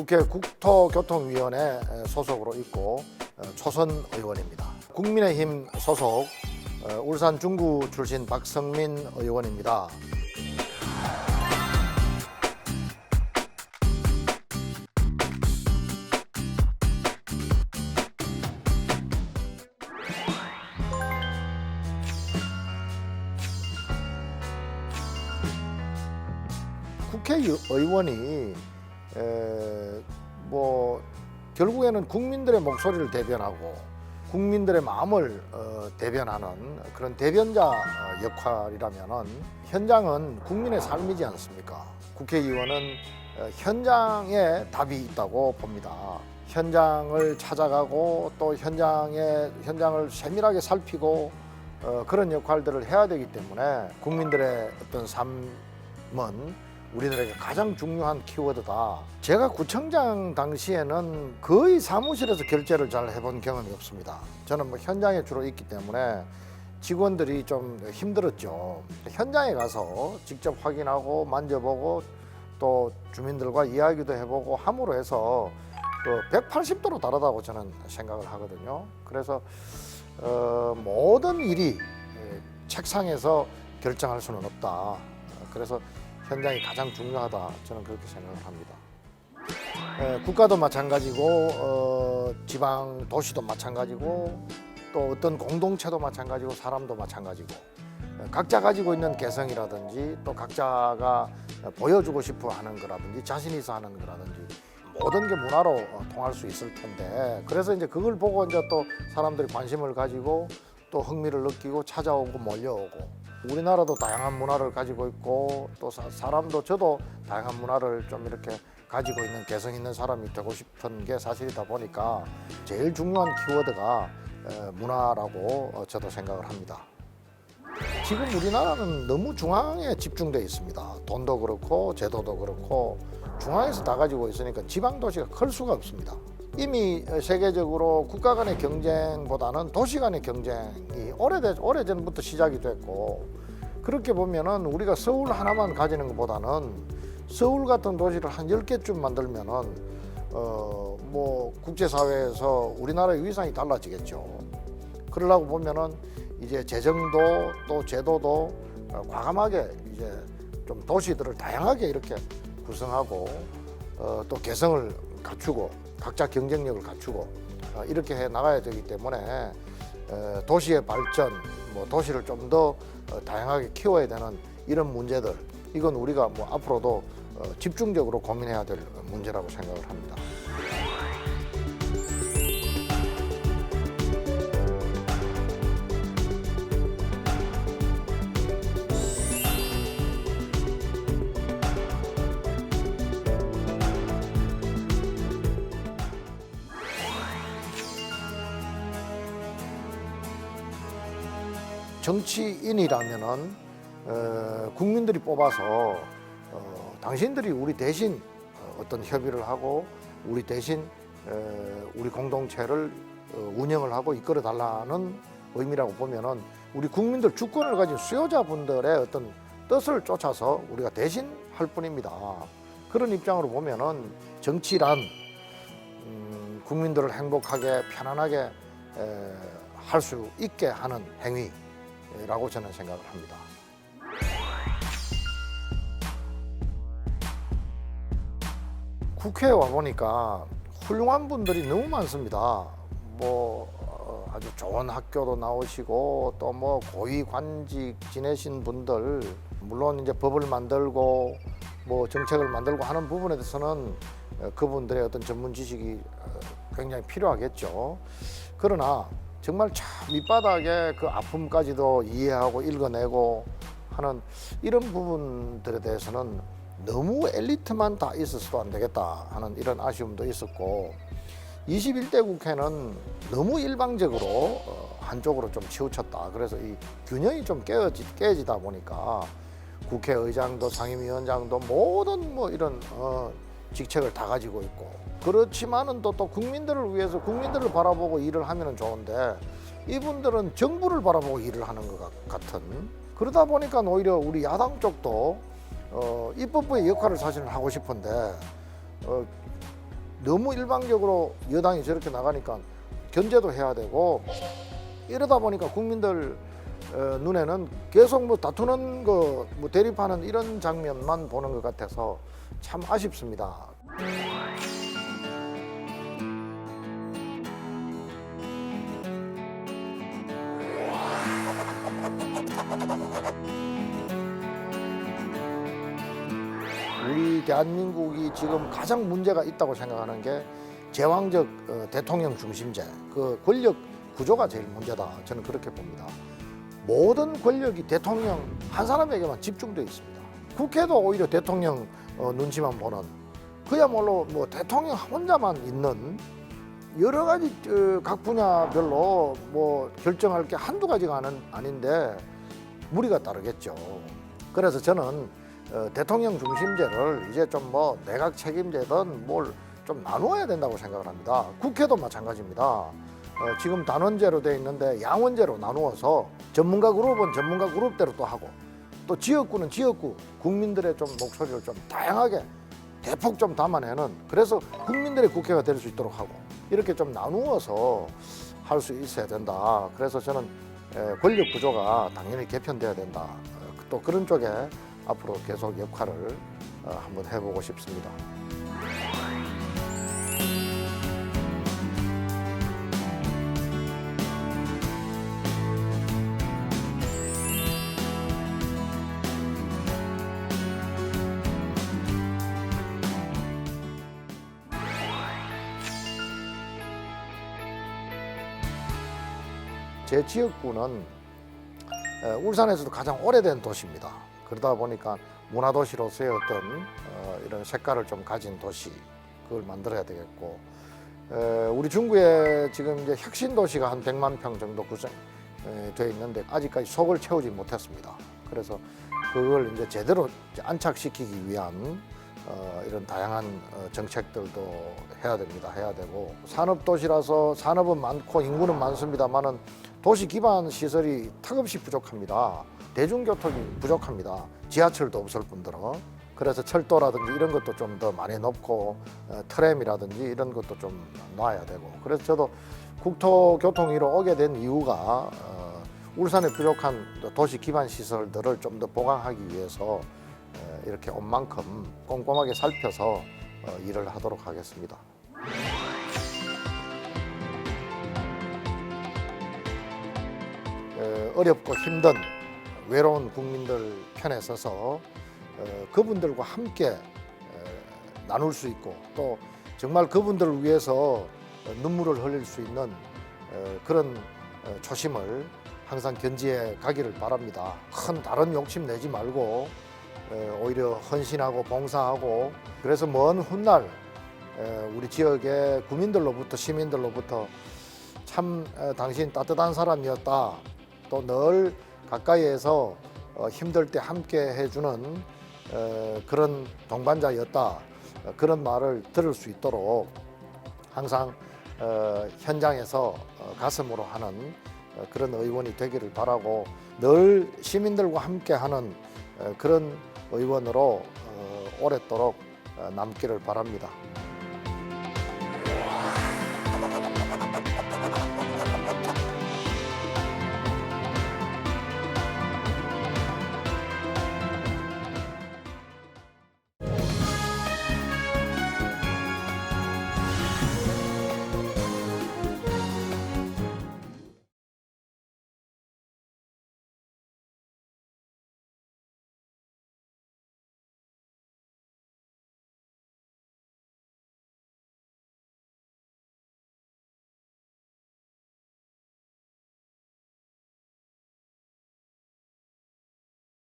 국회 국토교통위원회 소속으로 있고 초선 의원입니다. 국민의힘 소속 울산 중구 출신 박성민 의원입니다. 국회의원이 결국에는 국민들의 목소리를 대변하고 국민들의 마음을 대변하는 그런 대변자 역할이라면은 현장은 국민의 삶이지 않습니까? 국회의원은 현장에 답이 있다고 봅니다. 현장을 찾아가고 또 현장을 세밀하게 살피고 그런 역할들을 해야 되기 때문에 국민들의 어떤 삶은 우리들에게 가장 중요한 키워드다. 제가 구청장 당시에는 거의 사무실에서 결제를 잘 해본 경험이 없습니다. 저는 현장에 주로 있기 때문에 직원들이 좀 힘들었죠. 현장에 가서 직접 확인하고 만져보고 또 주민들과 이야기도 해보고 함으로 해서 180도로 다르다고 저는 생각을 하거든요. 그래서 모든 일이 책상에서 결정할 수는 없다. 그래서 현장이 가장 중요하다. 저는 그렇게 생각을 합니다. 국가도 마찬가지고 지방 도시도 마찬가지고 또 어떤 공동체도 마찬가지고 사람도 마찬가지고 각자 가지고 있는 개성이라든지 또 각자가 보여주고 싶어 하는 거라든지 자신 있어 하는 거라든지 모든 게 문화로 통할 수 있을 텐데 그래서 이제 그걸 보고 이제 또 사람들이 관심을 가지고 또 흥미를 느끼고 찾아오고 몰려오고 우리나라도 다양한 문화를 가지고 있고 또 사람도 저도 다양한 문화를 좀 이렇게 가지고 있는 개성 있는 사람이 되고 싶은 게 사실이다 보니까 제일 중요한 키워드가 문화라고 저도 생각을 합니다. 지금 우리나라는 너무 중앙에 집중돼 있습니다. 돈도 그렇고 제도도 그렇고 중앙에서 다 가지고 있으니까 지방 도시가 클 수가 없습니다. 이미 세계적으로 국가 간의 경쟁보다는 도시 간의 경쟁이 오래전부터 시작이 됐고 그렇게 보면은 우리가 서울 하나만 가지는 것보다는 서울 같은 도시를 한 10개쯤 만들면은 국제사회에서 우리나라의 위상이 달라지겠죠. 그러려고 보면은 이제 재정도 또 제도도 과감하게 이제 좀 도시들을 다양하게 이렇게 구성하고 또 개성을 갖추고 각자 경쟁력을 갖추고 이렇게 해 나가야 되기 때문에 도시의 발전, 도시를 좀 더 다양하게 키워야 되는 이런 문제들 이건 우리가 앞으로도 집중적으로 고민해야 될 문제라고 생각을 합니다. 정치인이라면은 국민들이 뽑아서 당신들이 우리 대신 어떤 협의를 하고 우리 대신 우리 공동체를 운영을 하고 이끌어 달라는 의미라고 보면은 우리 국민들 주권을 가진 수요자분들의 어떤 뜻을 쫓아서 우리가 대신 할 뿐입니다. 그런 입장으로 보면은 정치란 국민들을 행복하게 편안하게 할 수 있게 하는 행위라고 저는 생각을 합니다. 국회에 와 보니까 훌륭한 분들이 너무 많습니다. 아주 좋은 학교도 나오시고 또 고위 관직 지내신 분들 물론 이제 법을 만들고 정책을 만들고 하는 부분에 대해서는 그분들의 어떤 전문 지식이 굉장히 필요하겠죠. 그러나 정말 참 밑바닥의 그 아픔까지도 이해하고 읽어내고 하는 이런 부분들에 대해서는 너무 엘리트만 다 있어서도 안 되겠다 하는 이런 아쉬움도 있었고 21대 국회는 너무 일방적으로 한쪽으로 좀 치우쳤다. 그래서 이 균형이 좀 깨지다 보니까 국회의장도 상임위원장도 모든 이런 직책을 다 가지고 있고 그렇지만은 또 국민들을 위해서 국민들을 바라보고 일을 하면은 좋은데 이분들은 정부를 바라보고 일을 하는 것 같은 그러다 보니까 오히려 우리 야당 쪽도 입법부의 역할을 사실은 하고 싶은데 너무 일방적으로 여당이 저렇게 나가니까 견제도 해야 되고 이러다 보니까 국민들 눈에는 계속 뭐 다투는 거, 뭐 대립하는 이런 장면만 보는 것 같아서 참 아쉽습니다. 우리 대한민국이 지금 가장 문제가 있다고 생각하는 게 제왕적 대통령 중심제, 그 권력 구조가 제일 문제다. 저는 그렇게 봅니다. 모든 권력이 대통령 한 사람에게만 집중되어 있습니다. 국회도 오히려 대통령 눈치만 보는, 그야말로 뭐 대통령 혼자만 있는, 여러 가지 각 분야별로 뭐 결정할 게 한두 가지가 아닌데 무리가 따르겠죠. 그래서 저는 대통령 중심제를 이제 좀 뭐 내각 책임제든 뭘 좀 나누어야 된다고 생각을 합니다. 국회도 마찬가지입니다. 지금 단원제로 돼 있는데 양원제로 나누어서 전문가 그룹은 전문가 그룹대로 또 하고, 또 지역구는 지역구, 국민들의 좀 목소리를 좀 다양하게 대폭 좀 담아내는, 그래서 국민들의 국회가 될 수 있도록 하고, 이렇게 좀 나누어서 할 수 있어야 된다. 그래서 저는 권력 구조가 당연히 개편돼야 된다. 또 그런 쪽에 앞으로 계속 역할을 한번 해보고 싶습니다. 제 지역구는 울산에서도 가장 오래된 도시입니다. 그러다 보니까 문화도시로서의 어떤 이런 색깔을 좀 가진 도시, 그걸 만들어야 되겠고, 우리 중구에 지금 이제 혁신도시가 한 100만 평 정도 구성되어 있는데 아직까지 속을 채우지 못했습니다. 그래서 그걸 이제 제대로 안착시키기 위한 이런 다양한 정책들도 해야 됩니다. 해야 되고, 산업도시라서 산업은 많고 인구는 많습니다만은 도시 기반 시설이 턱없이 부족합니다. 대중교통이 부족합니다. 지하철도 없을 뿐더러. 그래서 철도라든지 이런 것도 좀 더 많이 넣고 트램이라든지 이런 것도 좀 놔야 되고, 그래서 저도 국토교통위로 오게 된 이유가 울산에 부족한 도시 기반 시설들을 좀 더 보강하기 위해서 이렇게 온 만큼 꼼꼼하게 살펴서 일을 하도록 하겠습니다. 어렵고 힘든 외로운 국민들 편에 서서 그분들과 함께 나눌 수 있고, 또 정말 그분들을 위해서 눈물을 흘릴 수 있는 그런 초심을 항상 견지해 가기를 바랍니다. 큰 다른 욕심 내지 말고 오히려 헌신하고 봉사하고, 그래서 먼 훗날 우리 지역의 구민들로부터, 시민들로부터 참 당신 따뜻한 사람이었다, 또 늘 가까이에서 힘들 때 함께 해주는 그런 동반자였다, 그런 말을 들을 수 있도록 항상 현장에서 가슴으로 하는 그런 의원이 되기를 바라고, 늘 시민들과 함께하는 그런 의원으로 오랫도록 남기를 바랍니다.